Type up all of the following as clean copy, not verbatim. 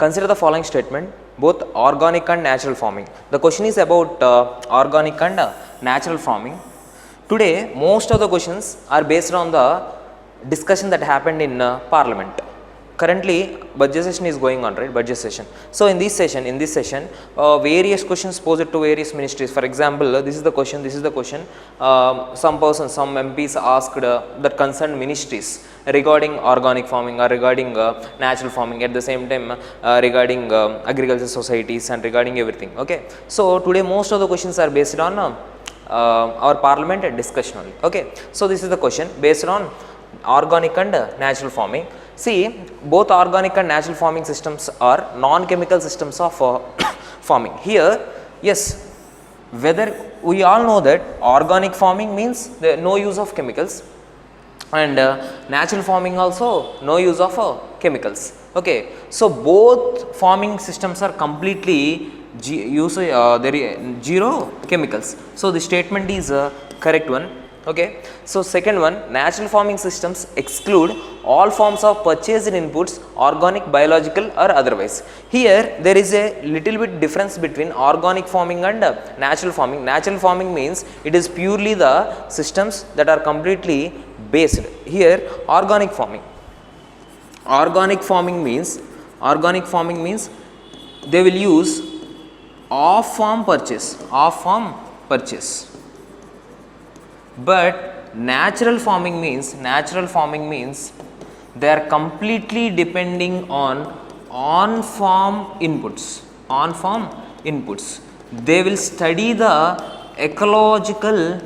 Consider the following statement, both organic and natural farming. The question is about organic and natural farming. Today most of the questions are based on the discussion that happened in Parliament. Currently budget session is going on, right? Budget session. So in this session various questions posed to various ministries. For example, this is the question. Some MPs asked that concerned ministries regarding organic farming or regarding natural farming, at the same time regarding agriculture societies and regarding everything. Okay, so today most of the questions are based on our Parliament discussion only. Okay, so this is the question based on organic and natural farming. See, both organic and natural farming systems are non-chemical systems of farming. Here, yes, whether we all know that organic farming means no use of chemicals, and natural farming also no use of chemicals. Okay, so both farming systems are completely zero chemicals. So the statement is correct one. Okay, so second one, natural farming systems exclude all forms of purchased inputs, organic, biological or otherwise. Here there is a little bit difference between organic farming and natural farming. Natural farming means it is purely the systems that are completely based. Here organic farming means they will use off farm purchase. But natural farming means they are completely depending on farm inputs. They will study the ecological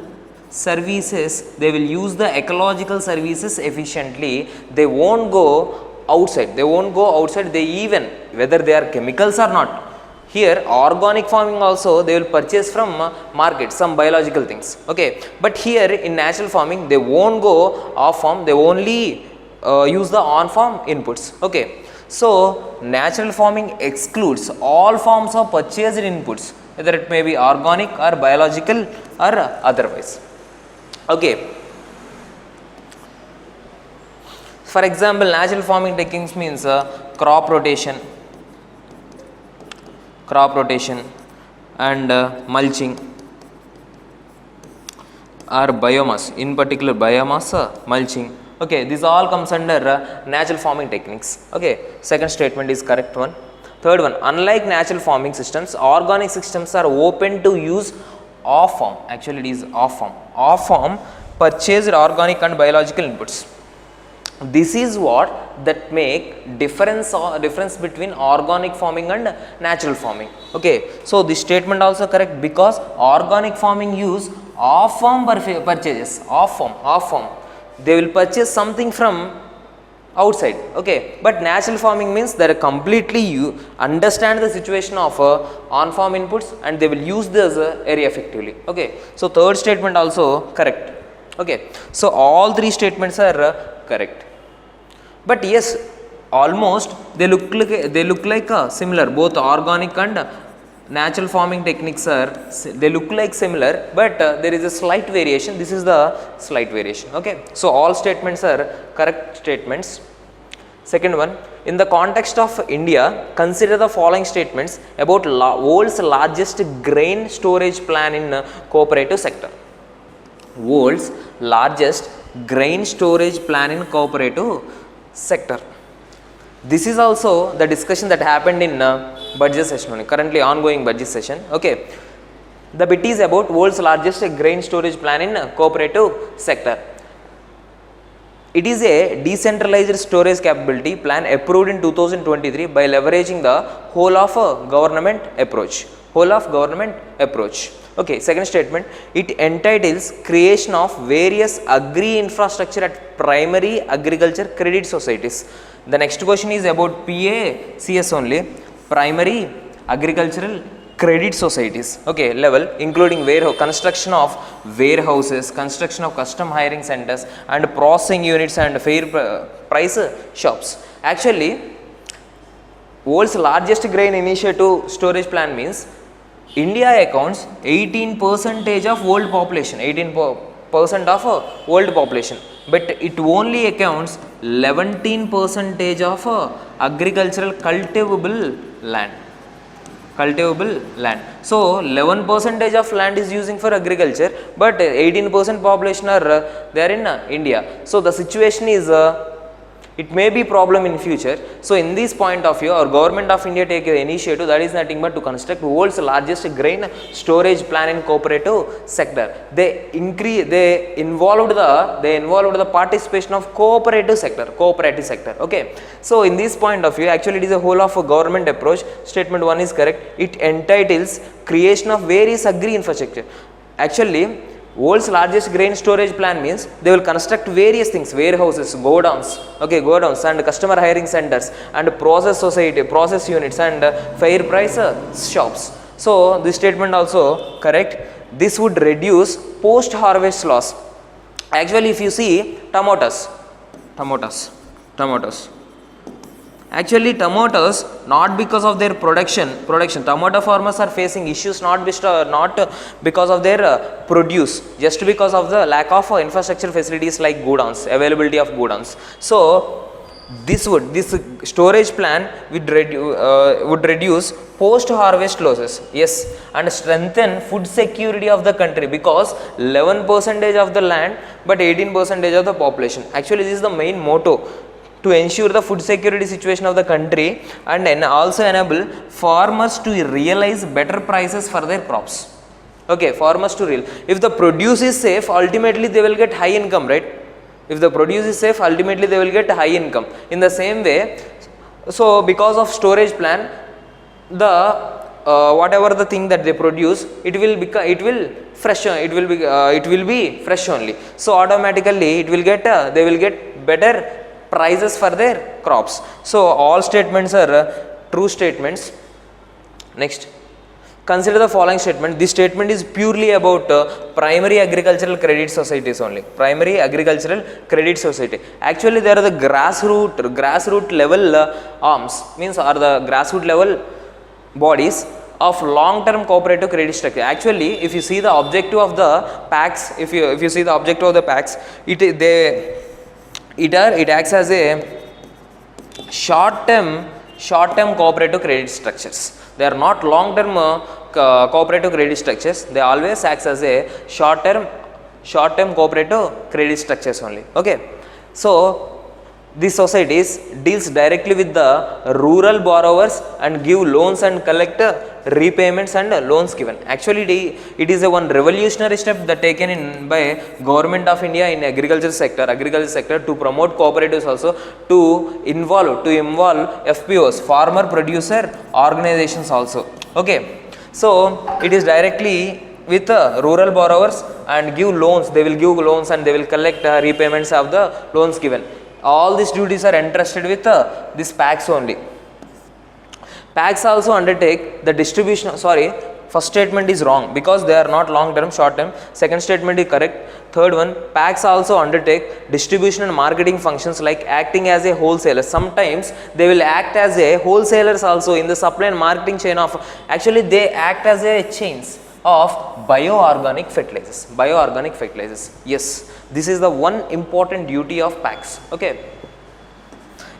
services, they will use the ecological services efficiently. They won't go outside, they even whether they are chemicals or not. Here organic farming also they will purchase from market some biological things. Okay, but here in natural farming they won't go off farm, they only use the on farm inputs. Okay, so natural farming excludes all forms of purchased inputs, whether it may be organic or biological or otherwise. Okay, for example, natural farming techniques means crop rotation and mulching or biomass, in particular biomass mulching. Okay, this all comes under natural farming techniques. Okay, second statement is correct one. Third one, unlike natural farming systems, organic systems are open to use off farm, actually it is off farm purchased organic and biological inputs. This is what that make difference between organic farming and natural farming. Okay, so this statement also correct because organic farming use off farm purchases, off farm they will purchase something from outside. Okay, but natural farming means they are completely understand the situation of on farm inputs and they will use this area effectively. Okay, so third statement also correct. Okay, so all three statements are correct, but yes, almost they look like similar. Both organic and natural farming techniques are they look like similar, but there is a slight variation. This is the slight variation. Okay, so all statements are correct statements. Second one, in the context of India, consider the following statements about world's largest grain storage plan in cooperative sector. World's largest grain storage plan in cooperative sector. This is also the discussion that happened in budget session only, currently ongoing budget session. Okay, the bit is about world's largest grain storage plan in cooperative sector. It is a decentralized storage capability plan approved in 2023 by leveraging the whole of government approach. Okay, second statement, it entitles creation of various agri infrastructure at primary agriculture credit societies. The next question is about PACS only, primary agricultural credit societies. Okay, level including construction of warehouses, construction of custom hiring centers and processing units and fair price shops. Actually, world's largest grain initiative storage plan means India accounts 18% of world population, 18% percent of world population, but it only accounts 11% of agricultural cultivable land. So 11% of land is using for agriculture, but 18% population are there in India. So the situation is it may be problem in future. So in this point of view, our government of India take an initiative that is nothing but to construct world's largest grain storage plan in cooperative sector. They involved the participation of cooperative sector. Okay. So in this point of view, actually it is a whole of a government approach. Statement 1 is correct. It entitles creation of various agri infrastructure. Actually, world's largest grain storage plan means they will construct various things, warehouses, godowns, and customer hiring centers, and process units, and fair price shops. So this statement also correct. This would reduce post harvest loss. Actually, if you see tomatoes, actually tomatoes, not because of their production, tomato farmers are facing issues not because of their produce, just because of the lack of infrastructure facilities like godowns, availability of godowns. So this storage plan would reduce post harvest losses, yes, and strengthen food security of the country, because 11% of the land but 18% of the population. Actually, this is the main motto, to ensure the food security situation of the country, and also enable farmers to realize better prices for their crops. Okay, farmers to real. If the produce is safe, ultimately they will get high income, right? If the produce is safe, ultimately they will get high income. In the same way, so because of storage plan, the whatever the thing that they produce, it will be fresh only. So automatically it will get they will get better prices for their crops. So all statements are true statements. Next, consider the following statement. This statement is purely about primary agricultural credit societies only. Primary agricultural credit society. Actually, there are the grassroot level arms, means are the grassroot level bodies of long-term cooperative credit structure. Actually, if you see the objective of the packs, if you see the objective of the packs, it acts as a short-term cooperative credit structures. They are not long-term cooperative credit structures. They always acts as a short-term cooperative credit structures only. Okay. So these societies deals directly with the rural borrowers and give loans and collect repayments and loans given. Actually, it is a one revolutionary step that taken in by government of India in agriculture sector to promote cooperatives, also to involve FPOs, farmer producer organizations also. Okay, so it is directly with rural borrowers and give loans. They will give loans and they will collect repayments of the loans given. All these duties are entrusted with this PACs only. PACs also undertake the distribution. Sorry, first statement is wrong because they are not long term, short term. Second statement is correct. Third one, PACs also undertake distribution and marketing functions like acting as a wholesaler. Sometimes they will act as a wholesalers also in the supply and marketing chain of. Actually, they act as a chains of bioorganic fertilizers. Yes, this is the one important duty of PACs. Okay.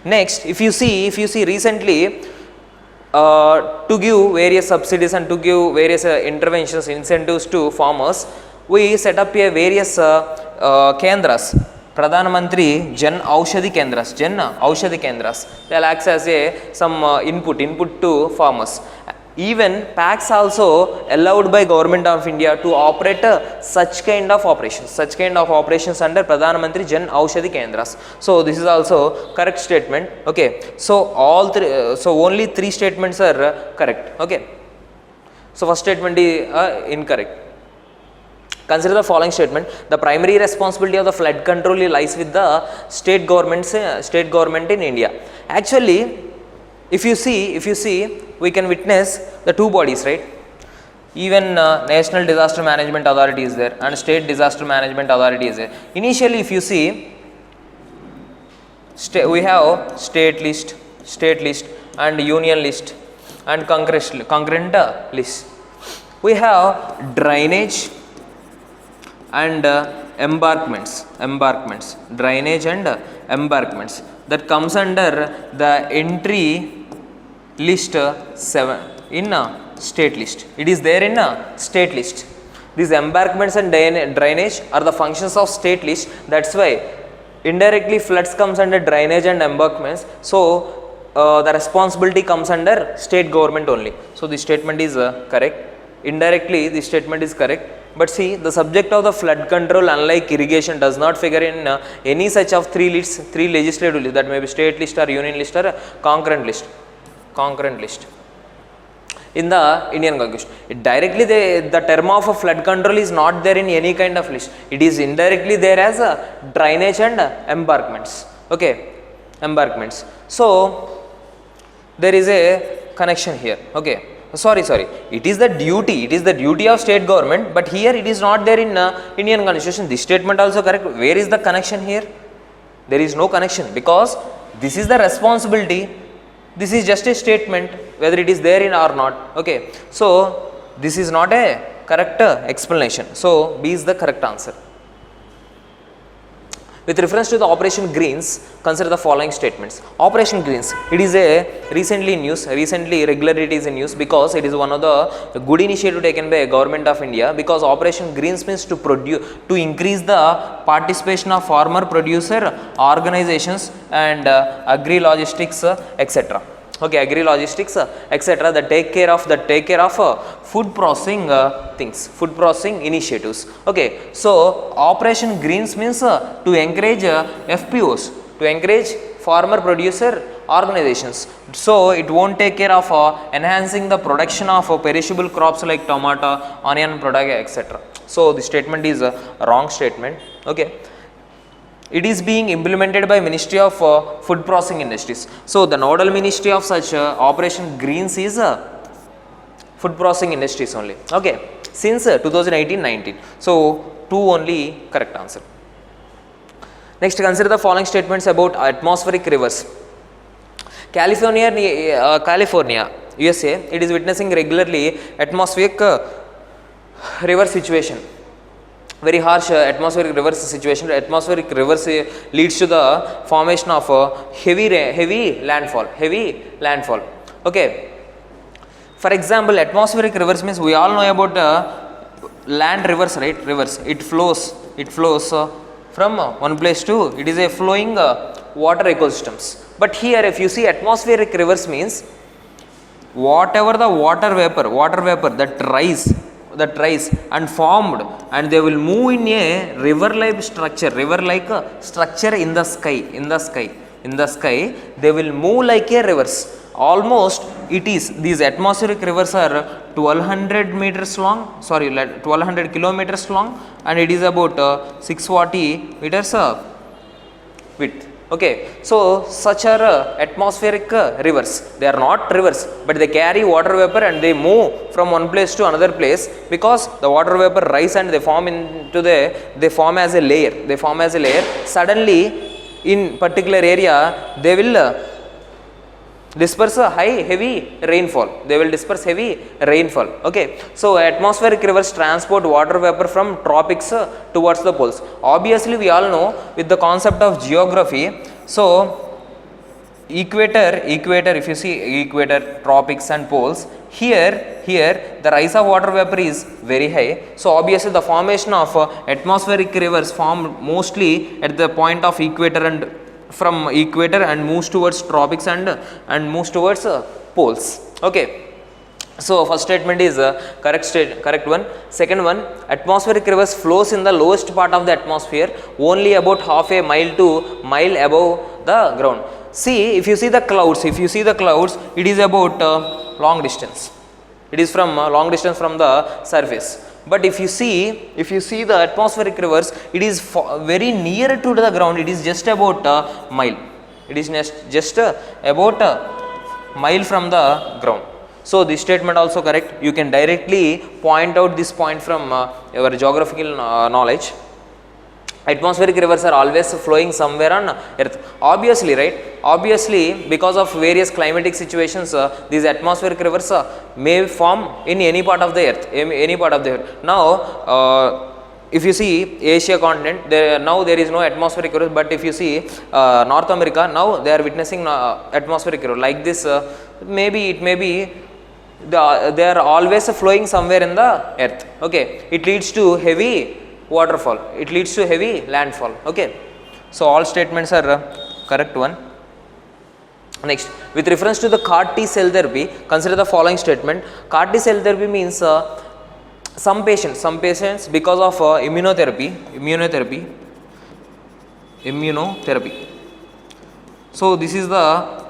Next, if you see recently, to give various subsidies and to give various interventions, incentives to farmers, we set up a various kendras. Pradhan Mantri Jan Aushadhi Kendras. They will act as some input to farmers. Even PACs also allowed by government of India to operate such kind of operations under Pradhan Mantri Jan Aushadhi Kendras. So this is also correct statement. Okay, so only 3 statements are correct. Okay, so first statement is incorrect. Consider the following statement. The primary responsibility of the flood control lies with the state government in India. Actually, if you see, we can witness the two bodies, right? Even National Disaster Management Authority is there and State Disaster Management Authority is there. Initially, if you see, we have state list and union list and concurrent list. We have drainage and embankments, drainage and embankments, that comes under the entry list 7 in state list. It is there in state list. These embankments and drainage are the functions of state list. That's why indirectly floods comes under drainage and embankments. So the responsibility comes under state government only. So the statement is correct. Indirectly the statement is correct. But see, the subject of the flood control, unlike irrigation, does not figure in any such of three lists, three legislative lists, that may be state list or union list or concurrent list. In the Indian Constitution, directly the term of a flood control is not there in any kind of list. It is indirectly there as a drainage and embankments. Okay, embankments. So there is a connection here. Okay, sorry, it is the duty of state government, but here it is not there in Indian Constitution. This statement also correct. Where is the connection here? There is no connection, because this is the responsibility. This is just a statement, whether it is there in or not. Okay, so this is not a correct explanation. So B is the correct answer. With reference to the Operation Greens, consider the following statements. Operation Greens, it is a recently regularly it is in news, because it is one of the good initiative taken by government of India, because Operation Greens means to increase the participation of farmer producer organizations and agri-logistics etc. Okay, agri-logistics etc. that take care of food processing things, food processing initiatives. Okay, so Operation Greens means to encourage FPOs, to encourage farmer producer organizations. So it won't take care of enhancing the production of perishable crops like tomato, onion product etc. So the statement is a wrong statement. Okay, it is being implemented by Ministry of Food Processing Industries. So the nodal ministry of such Operation Greens is Food Processing Industries only. Okay, since 2018-19. So 2 only correct answer. Next, consider the following statements about atmospheric rivers. California, USA, it is witnessing regularly atmospheric river situation. Very harsh atmospheric rivers situation. Atmospheric rivers leads to the formation of heavy landfall. Okay, for example, atmospheric rivers means we all know about land rivers, right? Rivers, it flows from one place to, it is a flowing water ecosystems. But here if you see, atmospheric rivers means whatever the water vapor that rise and formed, and they will move in a river like structure in the sky, they will move like a rivers. Almost it is, these atmospheric rivers are 1200 kilometers long, and it is about 640 meters width. Okay, so such are atmospheric rivers. They are not rivers, but they carry water vapor and they move from one place to another place, because the water vapor rise and they form as a layer. Suddenly in particular area they will disperse heavy rainfall. Okay, so atmospheric rivers transport water vapor from tropics towards the poles. Obviously we all know with the concept of geography. So equator, if you see equator, tropics and poles, here the rise of water vapor is very high. So obviously the formation of atmospheric rivers form mostly at the point of equator, and from equator and moves towards tropics and moves towards poles. Okay, so first statement is correct one. Second one, atmospheric rivers flows in the lowest part of the atmosphere, only about half a mile to mile above the ground. See, if you see the clouds, it is about long distance. It is from long distance from the surface. But if you see the atmospheric rivers, it is very near to the ground. It is just about a mile. It is just about a mile from the ground. So this statement also correct. You can directly point out this point from your geographical knowledge. Atmospheric rivers are always flowing somewhere on earth. Obviously, right? Obviously, because of various climatic situations, these atmospheric rivers may form in any part of the earth. Now, if you see Asia continent, now there is no atmospheric error, but if you see North America, now they are witnessing atmospheric error. Like this, maybe it may be they are always flowing somewhere in the earth. Okay, it leads to heavy waterfall, it leads to heavy landfall. Okay, so all statements are correct one. Next, with reference to the CAR T cell therapy, consider the following statement. CAR T cell therapy means some patients because of immunotherapy. So this is the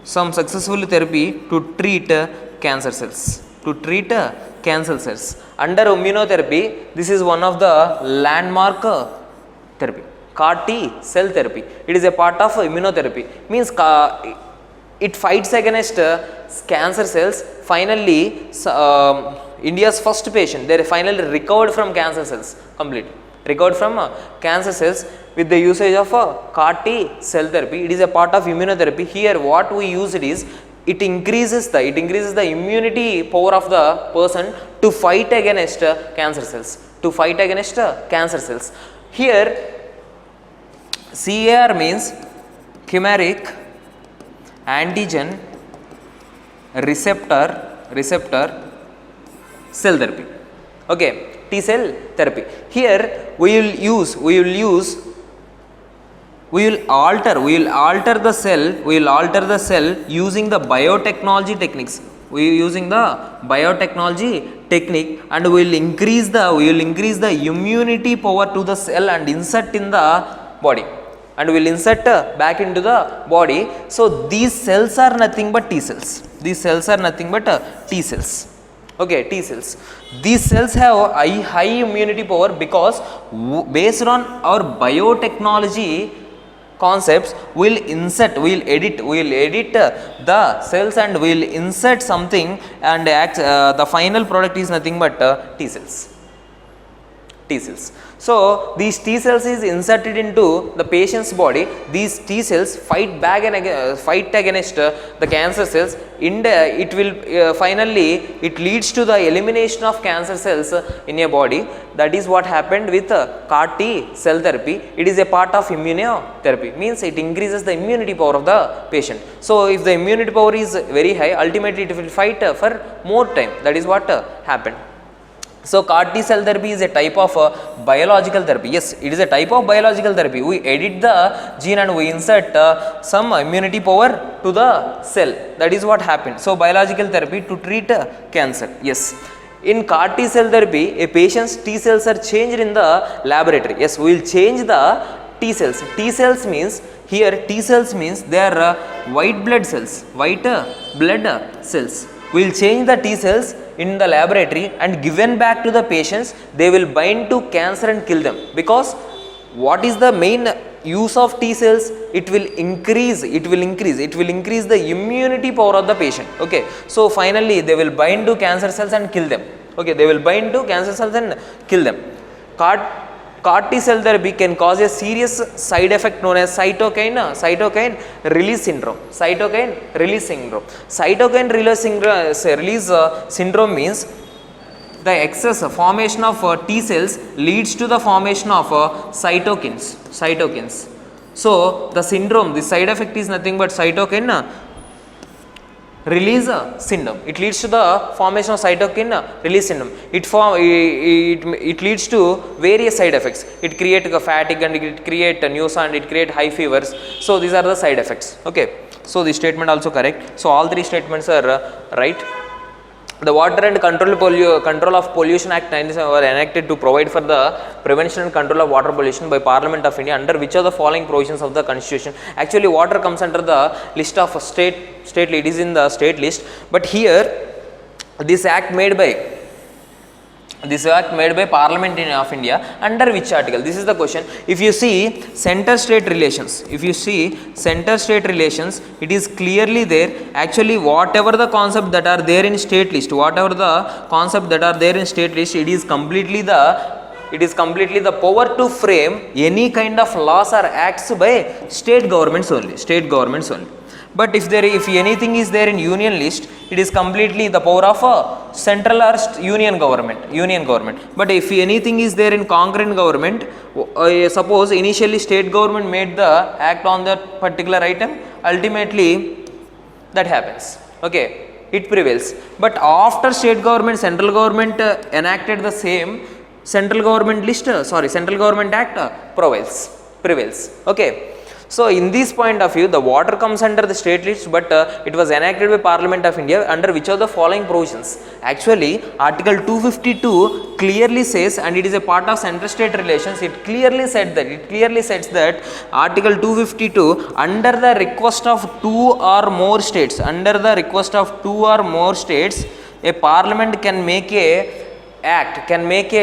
some successful therapy to treat cancer cells. Under immunotherapy, this is one of the landmark therapy. CAR T cell therapy, it is a part of immunotherapy, means it fights against cancer cells. Finally, India's first patient, they finally recovered from cancer cells, completely recovered from cancer cells with the usage of CAR T cell therapy. It is a part of immunotherapy. Here what we use it is, it increases the immunity power of the person to fight against cancer cells. Here CAR means chimeric antigen receptor cell therapy. Okay, T cell therapy. Here we will alter the cell using the biotechnology techniques. And we will increase the immunity power to the cell and insert in the body, and will insert back into the body. So these cells are nothing but T cells. Okay, T cells. These cells have high immunity power because based on our biotechnology concepts, we'll edit the cells and we'll insert something, and the final product is nothing but T cells. So these T cells is inserted into the patient's body. These T cells fight against the cancer cells. It will finally it leads to the elimination of cancer cells in your body. That is what happened with CAR T cell therapy. It is a part of immunotherapy, means it increases the immunity power of the patient. So if the immunity power is very high, ultimately it will fight for more time. That is what happened. So CAR T cell therapy is a type of biological therapy. Yes, it is a type of biological therapy. We edit the gene and we insert some immunity power to the cell. That is what happened. So biological therapy to treat cancer. Yes. In CAR T cell therapy, a patient's T cells are changed in the laboratory. Yes, we will change the T cells. T cells means they are white blood cells. We will change the T cells in the laboratory and given back to the patients. They will bind to cancer and kill them, because what is the main use of T cells? It will increase the immunity power of the patient. Okay, so finally they will bind to cancer cells and kill them. Okay, CAR T cell therapy can cause a serious side effect known as cytokine release syndrome. Cytokine release syndrome means the excess formation of T cells leads to the formation of cytokines. So the side effect is nothing but cytokine release syndrome. It leads to the formation of cytokine release syndrome. It leads to various side effects. It creates fatigue and it creates nausea and it creates high fevers. So these are the side effects. Okay, so this statement also correct. So all three statements are right. The Water and Control of Pollution Act 97 were enacted to provide for the prevention and control of water pollution by Parliament of India under which of the following provisions of the Constitution. Actually, water comes under the list of state. It is in the state list, but here this act made by Parliament of India under which article? This is the question. If you see center-state relations, it is clearly there. Actually, whatever the concept that are there in state list, it is completely the power to frame any kind of laws or acts by state governments only. But if anything is there in union list, it is completely the power of a central or union government. But if anything is there in concurrent government, suppose initially state government made the act on that particular item, ultimately that happens. Okay, it prevails. But after state government, central government enacted the same, central government act prevails. Okay. So in this point of view, the water comes under the state list, but it was enacted by Parliament of India under which of the following provisions? Actually, Article 252 clearly says, and it is a part of central-state relations. It clearly says that Article 252, under the request of two or more states, a Parliament can make a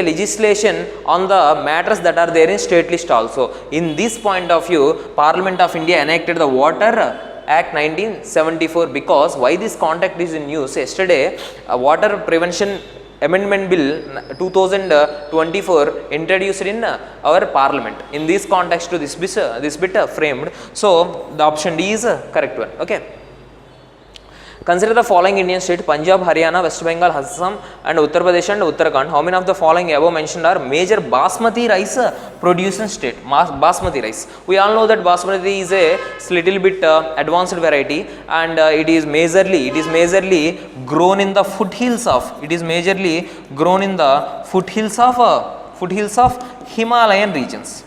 legislation on the matters that are there in state list also. In this point of view, Parliament of India enacted the Water Act 1974, because why this contact is in news? Yesterday, Water Prevention Amendment Bill 2024 introduced in our Parliament. In this context to this bit framed. So the option D is correct one. Okay. Consider the following Indian states: Punjab, Haryana, West Bengal, Assam and Uttar Pradesh and Uttarakhand. How many of the following above mentioned are major basmati rice producing state? Basmati rice. We all know that basmati is a little bit advanced variety, and it is majorly grown in the foothills of Himalayan regions.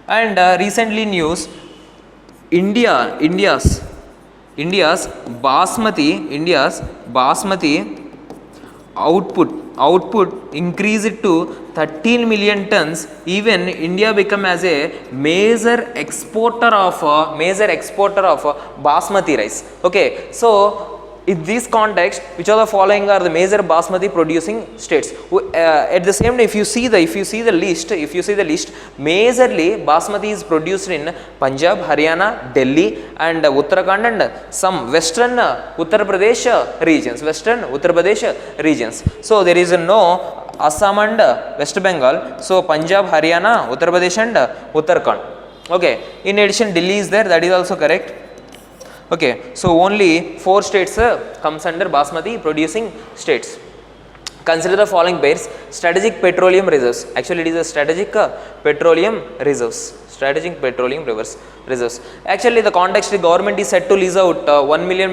And recently news, India's basmati output increased to 13 million tons. Even India become as a major exporter of basmati rice. Okay, so in this context, which of the following are the major basmati producing states? At the same time, if you see the list, majorly basmati is produced in Punjab, Haryana, Delhi and Uttarakhand and some western Uttar Pradesh regions. So there is no Assam and West Bengal. So Punjab, Haryana, Uttar Pradesh and Uttarakhand. Okay. In addition, Delhi is there. That is also correct. Okay, so only 4 states comes under basmati producing states. Consider the following pairs: strategic petroleum reserves. Actually, it is a strategic petroleum reserves. Actually, the context, the government is set to lease out 1 million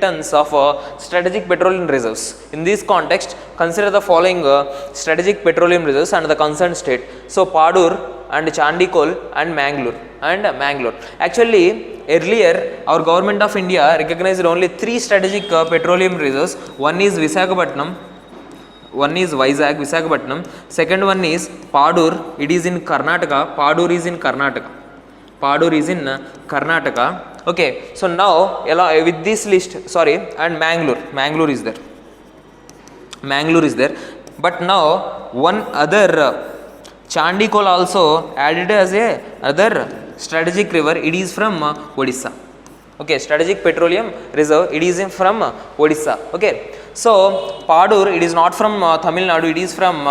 tons of strategic petroleum reserves. In this context, consider the following strategic petroleum reserves and the concerned state. So Padur and Chandikol and Mangalore. Actually, earlier our government of India recognized only 3 strategic petroleum reserves. One is Visakhapatnam, one is Visakhapatnam, second one is Padur, it is in Karnataka. Padur is in Karnataka. Okay, so now with this list, and Mangalore is there. But now one other Chandikol also added as a other strategic river. It is from Odisha. Okay, strategic petroleum reserve, it is from Odisha. Okay, so Padur, it is not from Tamil Nadu, it is from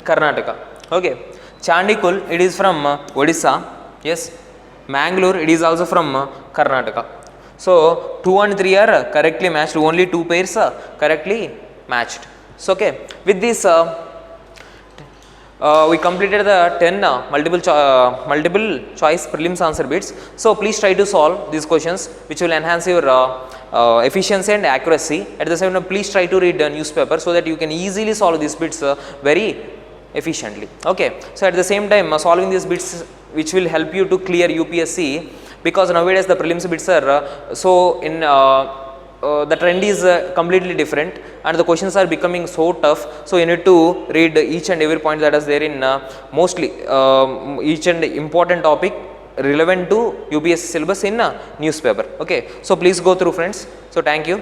Karnataka. Okay, Chandikol, it is from Odisha. Yes, Mangalore, it is also from Karnataka. So 2 and 3 are correctly matched. Only 2 pairs are correctly matched. So okay, with this we completed the 10 multiple choice prelims answer bits. So please try to solve these questions, which will enhance your efficiency and accuracy. At the same time, please try to read the newspaper so that you can easily solve these bits very efficiently. Okay, so at the same time, solving these bits which will help you to clear UPSC, because nowadays the prelims bits are the trend is completely different and the questions are becoming so tough. So you need to read each and every point that is there in mostly each and important topic relevant to UPSC syllabus in newspaper. Okay, so please go through, friends. So thank you.